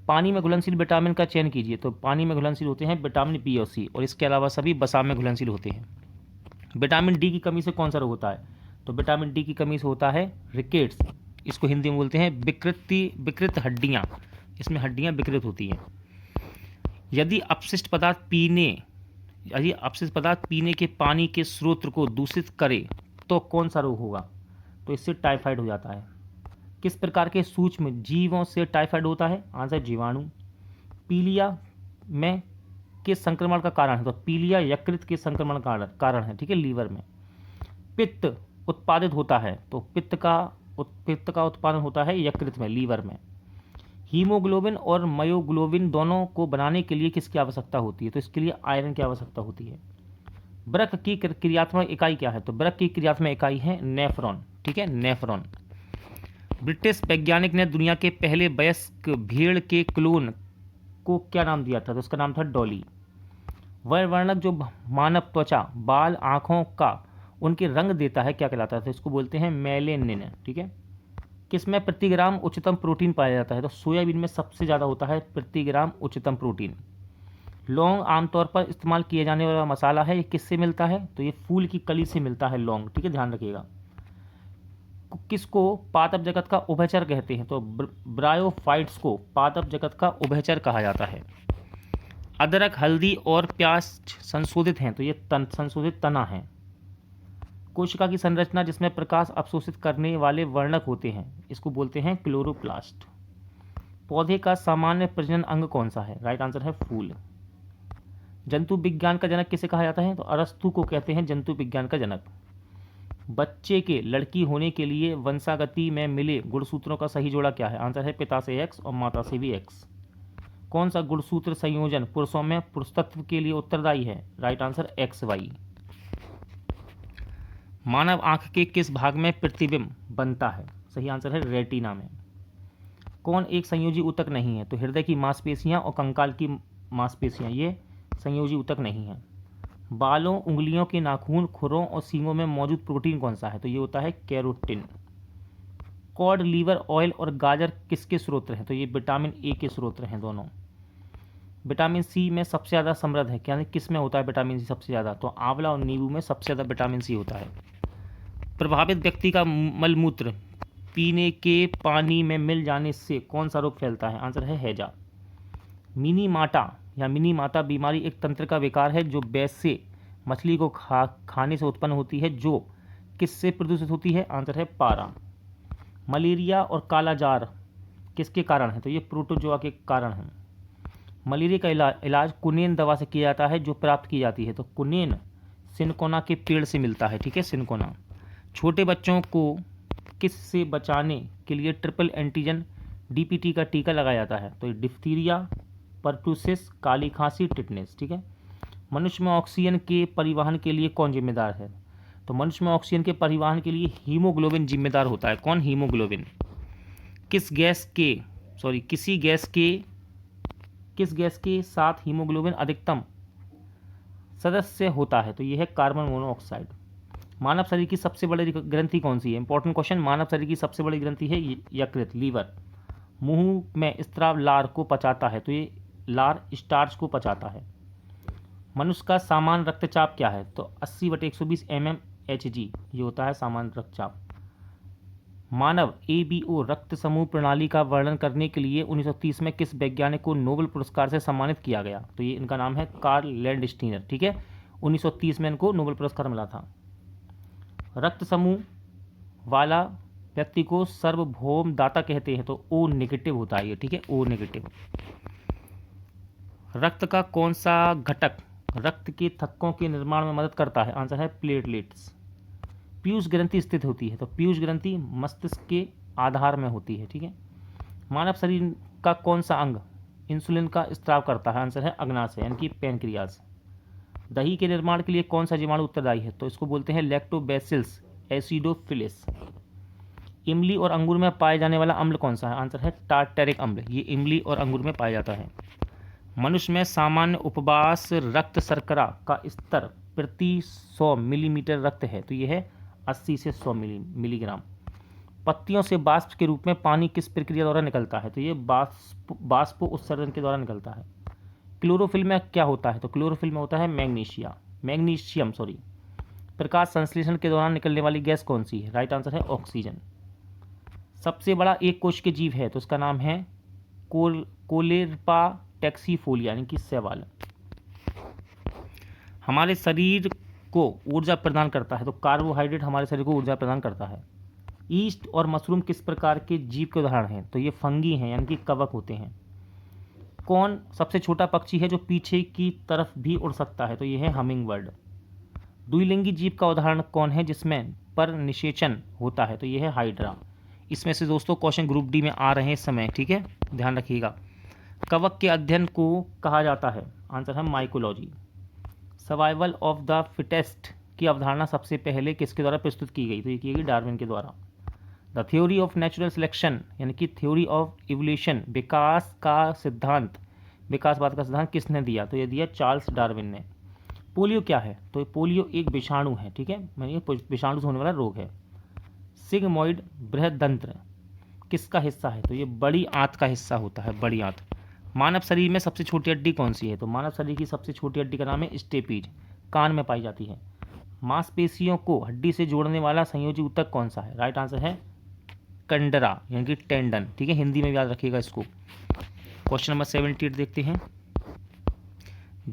पानी में घुलनशील विटामिन का चयन कीजिए। तो पानी में घुलनशील होते हैं विटामिन बी और सी, और इसके अलावा सभी वसा में घुलनशील होते हैं। विटामिन डी की कमी से कौन सा रोग होता है? तो विटामिन डी की कमी से होता है रिकेट्स, इसको हिंदी में बोलते हैं विकृत हड्डियाँ, इसमें हड्डियाँ विकृत होती हैं। यदि अपशिष्ट पदार्थ पीने के पानी के स्रोत को दूषित करे तो कौन सा रोग होगा? तो इससे टाइफाइड हो जाता है। किस प्रकार के सूक्ष्म जीवों से टाइफाइड होता है? आंसर जीवाणु। पीलिया में किस संक्रमण का कारण है? तो पीलिया यकृत के संक्रमण का कारण है। ठीक है, लीवर में। पित्त उत्पादित होता है, तो पित्त का उत्पादन होता है यकृत में, लीवर में। हीमोग्लोबिन और मायोग्लोबिन दोनों को बनाने के लिए किसकी आवश्यकता होती है? तो इसके लिए आयरन की आवश्यकता होती है। वृक्क की क्रियात्मक इकाई क्या है? तो वृक्क की क्रियात्मक इकाई है नेफ्रॉन। ठीक है, नेफ्रॉन। ब्रिटिश वैज्ञानिक ने दुनिया के पहले वयस्क भेड़ के क्लोन को क्या नाम दिया था? तो उसका नाम था डॉली। वह वर्णक जो मानव त्वचा, बाल, आँखों का उनके रंग देता है क्या कहलाता है? तो इसको बोलते हैं मेलेनिन। ठीक है, किसमें प्रति ग्राम उच्चतम प्रोटीन पाया जाता है? तो सोयाबीन में सबसे ज़्यादा होता है प्रति ग्राम उच्चतम प्रोटीन। लौंग आमतौर पर इस्तेमाल किया जाने वाला मसाला है, ये किससे मिलता है? तो ये फूल की कली से मिलता है लौंग। ठीक है, ध्यान रखिएगा। किसको पादप जगत का उभयचर कहते हैं? तो ब्रायोफाइट्स को पादप जगत का उभयचर कहा जाता है। अदरक, हल्दी और प्याज संशोधित हैं, तो ये संशोधित तना है। कोशिका की संरचना जिसमें प्रकाश अवशोषित करने वाले वर्णक होते हैं, इसको बोलते हैं क्लोरोप्लास्ट। पौधे का सामान्य प्रजनन अंग कौन सा है? राइट आंसर है फूल। जंतु विज्ञान का जनक किसे कहा जाता है? तो अरस्तु को कहते हैं जंतु विज्ञान का जनक। बच्चे के लड़की होने के लिए वंशागति में मिले गुणसूत्रों का सही जोड़ा क्या है? आंसर है पिता से एक्स और माता से भी एक्स। कौन सा गुणसूत्र संयोजन पुरुषों में पुरुषत्व के लिए उत्तरदायी है? Right answer X Y. मानव आंख के किस भाग में प्रतिबिंब बनता है? सही आंसर है रेटिना में। कौन एक संयोजी ऊतक नहीं है? तो हृदय की मांसपेशियां और कंकाल की मांसपेशियां, ये संयोजी ऊतक नहीं है। बालों, उंगलियों के नाखून, खुरों और सींगों में मौजूद प्रोटीन कौन सा है? तो ये होता है कैरोटिन। कॉड लीवर ऑयल और गाजर किसके स्रोत हैं? तो ये विटामिन ए के स्रोत हैं दोनों। विटामिन सी में सबसे ज़्यादा समृद्ध है, क्या किस में होता है विटामिन सी सबसे ज़्यादा? तो आंवला और नींबू में सबसे ज़्यादा विटामिन सी होता है। प्रभावित व्यक्ति का मलमूत्र पीने के पानी में मिल जाने से कौन सा रोग फैलता है? आंसर है हैजा। मिनी माटा या मिनी माता बीमारी एक तंत्र का विकार है जो वैसे मछली को खाने से उत्पन्न होती है, जो किससे प्रदूषित होती है? आंसर है पारा। मलेरिया और कालाजार किसके कारण है? तो ये प्रोटोजोआ के कारण है। मलेरिया का इलाज कुनेन दवा से किया जाता है जो प्राप्त की जाती है, तो कुनेन सिनकोना के पेड़ से मिलता है। ठीक है, सिनकोना। छोटे बच्चों को किससे बचाने के लिए ट्रिपल एंटीजन डीपीटी का टीका लगाया जाता है? तो डिप्थीरिया, परटूसिस, काली खांसी, टिटनेस। ठीक है, मनुष्य में ऑक्सीजन के परिवहन के लिए कौन जिम्मेदार है? तो मनुष्य में ऑक्सीजन के परिवहन के लिए हीमोग्लोबिन जिम्मेदार होता है। कौन? हीमोग्लोबिन। किसी गैस किस गैस के साथ हीमोग्लोबिन अधिकतम सदस्य होता है? तो ये है कार्बन मोनोऑक्साइड। मानव शरीर की सबसे बड़ी ग्रंथि कौन सी है? Important question. मानव शरीर की सबसे बड़ी ग्रंथि है यकृत, लीवर। मुंह में स्त्राव लार को पचाता है, तो ये लार स्टार्च को पचाता है। मनुष्य का सामान्य रक्तचाप क्या है? तो 80/120 mmHg ये होता है सामान्य रक्तचाप। मानव ABO रक्त समूह प्रणाली का वर्णन करने के लिए 1930 में किस वैज्ञानिक को नोबेल पुरस्कार से सम्मानित किया गया? तो ये इनका नाम है कार्ल लैंडस्टीनर। ठीक है, 1930 में इनको नोबेल पुरस्कार मिला था। रक्त समूह वाला व्यक्ति को सार्वभौम दाता कहते हैं, तो O नेगेटिव होता है ये। ठीक है, O नेगेटिव। रक्त का कौन सा घटक रक्त के थक्कों के निर्माण में मदद करता है? आंसर है प्लेटलेट्स। पीयूष ग्रंथि स्थित होती है, तो पीयूष ग्रंथि मस्तिष्क के आधार में होती है। ठीक है, मानव शरीर का कौन सा अंग इंसुलिन का स्त्राव करता है? आंसर है अग्नाशय यानी कि पैनक्रियाज। दही के निर्माण के लिए कौन सा जीवाणु उत्तरदायी है? तो इसको बोलते हैं लैक्टोबैसिलस एसिडोफिलिस। इमली और अंगूर में पाए जाने वाला अम्ल कौन सा है? आंसर है टार्टरिक अम्ल। ये इमली और अंगूर में पाया जाता है। मनुष्य में सामान्य उपवास रक्त शर्करा का स्तर प्रति 100 मिलीमीटर रक्त है, तो यह है 80 से 100 मिलीग्राम। पत्तियों से वाष्प के रूप में पानी किस प्रक्रिया द्वारा निकलता है? तो ये वाष्प उत्सर्जन के द्वारा निकलता है। क्लोरोफिल में क्या होता है? तो क्लोरोफिल में होता है मैग्नीशियम। प्रकाश संश्लेषण के दौरान निकलने वाली गैस कौन सी है? राइट आंसर है ऑक्सीजन। सबसे बड़ा एक कोश के जीव है, तो उसका नाम है कोलेरपा टैक्सीफोलिया यानी कि शैवाल। हमारे शरीर को ऊर्जा प्रदान करता है, तो कार्बोहाइड्रेट हमारे शरीर को ऊर्जा प्रदान करता है। ईस्ट और मशरूम किस प्रकार के जीव के उदाहरण हैं? तो ये फंगी हैं यानी कि कवक होते हैं। कौन सबसे छोटा पक्षी है जो पीछे की तरफ भी उड़ सकता है? तो ये है हमिंग बर्ड। द्विलिंगी जीव का उदाहरण कौन है जिसमें पर निषेचन होता है? तो ये है हाइड्रा। इसमें से दोस्तों क्वेश्चन ग्रुप डी में आ रहे हैं इस समय। ठीक है, ध्यान रखिएगा। कवक के अध्ययन को कहा जाता है? आंसर है mycology. Survival of the fittest की अवधारणा सबसे पहले किसके द्वारा प्रस्तुत की गई? तो ये की गई डार्विन के द्वारा। The theory of natural selection यानी कि थ्योरी ऑफ इवोल्यूशन विकासवाद का सिद्धांत किसने दिया? तो ये दिया चार्ल्स डार्विन ने। पोलियो क्या है? तो पोलियो एक विषाणु है। ठीक है, ये विषाणु से होने वाला रोग है। सिग्मोइड बृहदंत्र किसका हिस्सा है? तो ये बड़ी आंत का हिस्सा होता है, बड़ी आंत। मानव शरीर में सबसे छोटी हड्डी कौन सी है? तो मानव शरीर की सबसे छोटी हड्डी का नाम है स्टेपीज, कान में पाई जाती है। मांसपेशियों को हड्डी से जोड़ने वाला संयोजी ऊतक कौन सा है? राइट आंसर है कंडरा यानी कि टेंडन। ठीक है, हिंदी में भी याद रखिएगा इसको। क्वेश्चन नंबर 78 देखते हैं।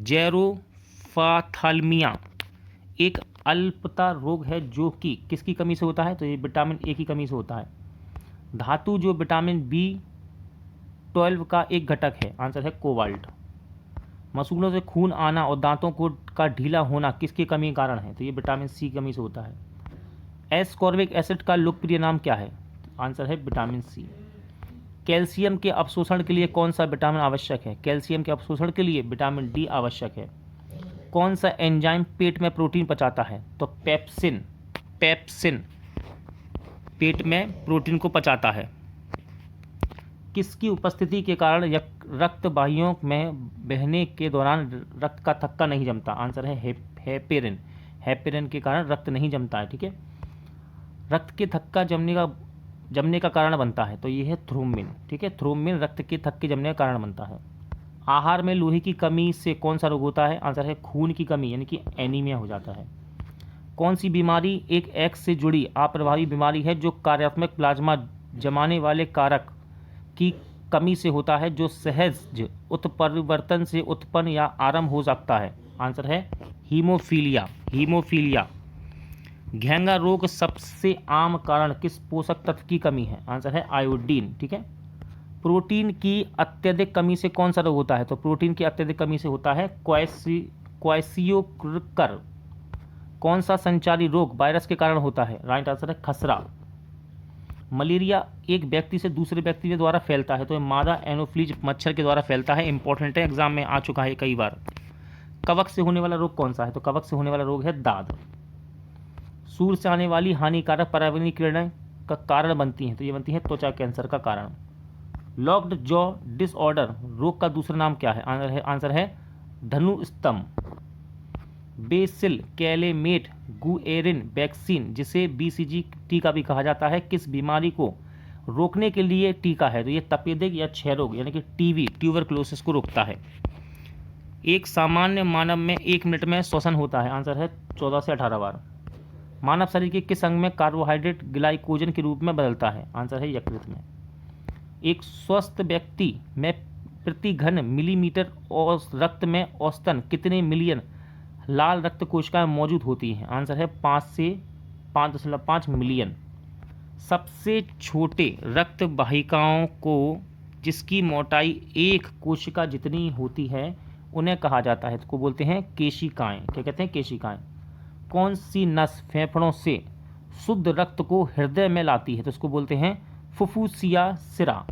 जेरोफाथालमिया एक अल्पता रोग है जो कि किसकी कमी से होता है? तो ये विटामिन ए की कमी से होता है। धातु जो विटामिन B12 का एक घटक है, आंसर है कोबाल्ट। मसूड़ों से खून आना और दांतों का ढीला होना किसकी कमी के कारण है? तो ये विटामिन C की कमी से होता है। एस्कॉर्बिक एसिड का लोकप्रिय नाम क्या है? आंसर है विटामिन C। कैल्शियम के अवशोषण के लिए कौन सा विटामिन आवश्यक है? कैल्शियम के अवशोषण के लिए विटामिन D आवश्यक है। कौन सा एंजाइम पेट में प्रोटीन पचाता है? तो पेप्सिन पेट में प्रोटीन को पचाता है। किसकी उपस्थिति के कारण रक्त वाहियों में बहने के दौरान रक्त का थक्का नहीं जमता? आंसर है हेपेरिन के कारण रक्त नहीं जमता है। ठीक है, रक्त के थक्का जमने का कारण बनता है, तो ये है थ्रोम्बिन। ठीक है, थ्रोम्बिन रक्त के थक्के जमने का कारण बनता है। आहार में लोहे की कमी से कौन सा रोग होता है? आंसर है खून की कमी यानी कि एनीमिया हो जाता है। कौन सी बीमारी एक एक्स से जुड़ी अप्रभावी बीमारी है जो कार्यात्मक प्लाज्मा जमाने वाले कारक की कमी से होता है, जो सहज उत्परिवर्तन से उत्पन्न या आरंभ हो सकता है? आंसर है हीमोफीलिया। घेंगा रोग सबसे आम कारण किस पोषक तत्व की कमी है? आंसर है आयोडीन। ठीक है, प्रोटीन की अत्यधिक कमी से कौन सा रोग होता है? तो प्रोटीन की अत्यधिक कमी से होता है क्वाइसियोकर। कौन सा संचारी रोग वायरस के कारण होता है? राइट आंसर है खसरा। मलेरिया एक व्यक्ति से दूसरे व्यक्ति के द्वारा फैलता है, तो ये मादा एनोफ्लीज मच्छर के द्वारा फैलता है। इंपॉर्टेंट है, एग्जाम में आ चुका है कई बार। कवक से होने वाला रोग कौन सा है? तो कवक से होने वाला रोग है दाद। सूर्य से आने वाली हानिकारक पराबैंगनी किरणें का कारण बनती हैं, तो ये बनती है त्वचा कैंसर का कारण। लॉक्ड जॉ डिसऑर्डर रोग का दूसरा नाम क्या है? आंसर है धनुस्तंभ। बेसिल कैलेमेट गुएरिन वैक्सीन, जिसे BCG टीका भी कहा जाता है, किस बीमारी को रोकने के लिए टीका है? तो ये तपेदिक या क्षय रोग यानी कि TB ट्यूबरक्लोसिस को रोकता है। एक सामान्य मानव में 1 मिनट में श्वसन होता है? आंसर है 14 से 18 बार। मानव शरीर के किस अंग में कार्बोहाइड्रेट ग्लाइकोजन के रूप में बदलता है? आंसर है यकृत में। एक स्वस्थ व्यक्ति में प्रति घन मिलीमीटर और रक्त में औसतन कितने मिलियन लाल रक्त कोशिकाएं मौजूद होती हैं? आंसर है 5 से 5.5 मिलियन। सबसे छोटे रक्त वाहिकाओं को जिसकी मोटाई एक कोशिका जितनी होती है उन्हें कहा जाता है, इसको बोलते हैं केशिकाएं। क्या कहते हैं? केशिकाएं। कौन सी नस फेफड़ों से शुद्ध रक्त को हृदय में लाती है? तो इसको बोलते हैं फुफ्फुसिया सिरा।